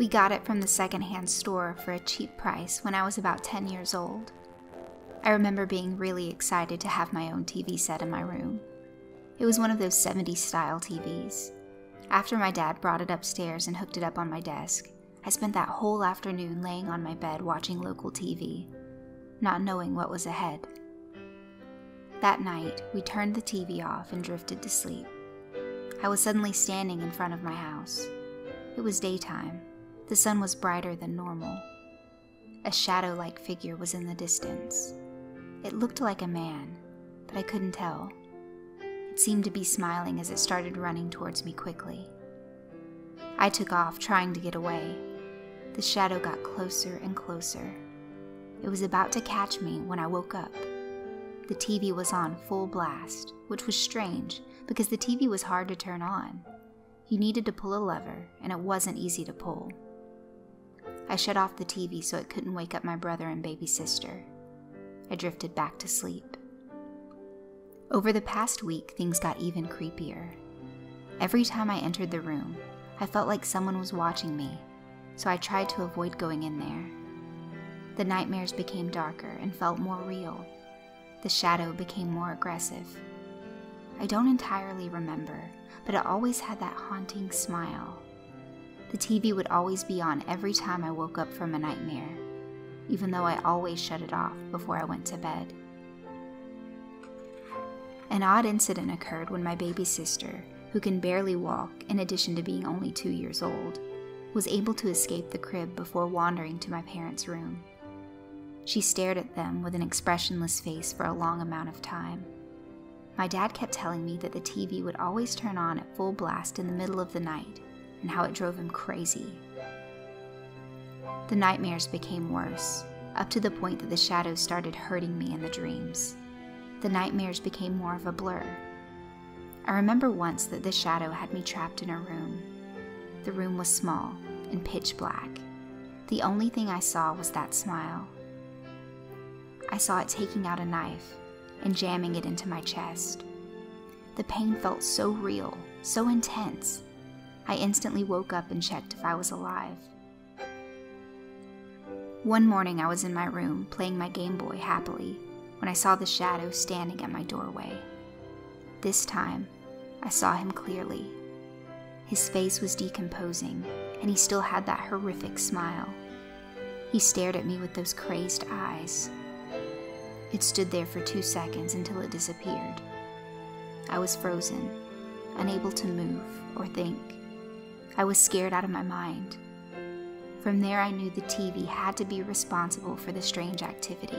We got it from the secondhand store for a cheap price when I was about 10 years old. I remember being really excited to have my own TV set in my room. It was one of those 70s style TVs. After my dad brought it upstairs and hooked it up on my desk, I spent that whole afternoon laying on my bed watching local TV, not knowing what was ahead. That night, we turned the TV off and drifted to sleep. I was suddenly standing in front of my house. It was daytime. The sun was brighter than normal. A shadow-like figure was in the distance. It looked like a man, but I couldn't tell. It seemed to be smiling as it started running towards me quickly. I took off, trying to get away. The shadow got closer and closer. It was about to catch me when I woke up. The TV was on full blast, which was strange because the TV was hard to turn on. You needed to pull a lever, and it wasn't easy to pull. I shut off the TV so it couldn't wake up my brother and baby sister. I drifted back to sleep. Over the past week, things got even creepier. Every time I entered the room, I felt like someone was watching me, so I tried to avoid going in there. The nightmares became darker and felt more real. The shadow became more aggressive. I don't entirely remember, but it always had that haunting smile. The TV would always be on every time I woke up from a nightmare, even though I always shut it off before I went to bed. An odd incident occurred when my baby sister, who can barely walk in addition to being only 2 years old, was able to escape the crib before wandering to my parents' room. She stared at them with an expressionless face for a long amount of time. My dad kept telling me that the TV would always turn on at full blast in the middle of the night, and how it drove him crazy. The nightmares became worse, up to the point that the shadows started hurting me in the dreams. The nightmares became more of a blur. I remember once that the shadow had me trapped in a room. The room was small and pitch black. The only thing I saw was that smile. I saw it taking out a knife and jamming it into my chest. The pain felt so real, so intense. I instantly woke up and checked if I was alive. One morning I was in my room playing my Game Boy happily when I saw the shadow standing at my doorway. This time, I saw him clearly. His face was decomposing, and he still had that horrific smile. He stared at me with those crazed eyes. It stood there for 2 seconds until it disappeared. I was frozen, unable to move or think. I was scared out of my mind. From there, I knew the TV had to be responsible for the strange activity.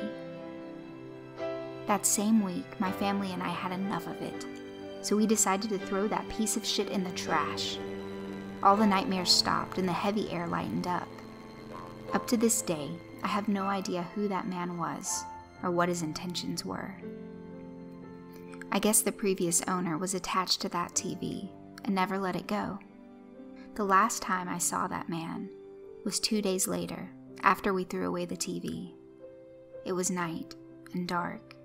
That same week, my family and I had enough of it, so we decided to throw that piece of shit in the trash. All the nightmares stopped and the heavy air lightened up. Up to this day, I have no idea who that man was or what his intentions were. I guess the previous owner was attached to that TV and never let it go. The last time I saw that man was 2 days later, after we threw away the TV. It was night and dark.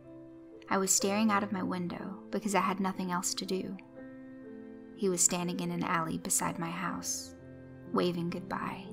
I was staring out of my window because I had nothing else to do. He was standing in an alley beside my house, waving goodbye.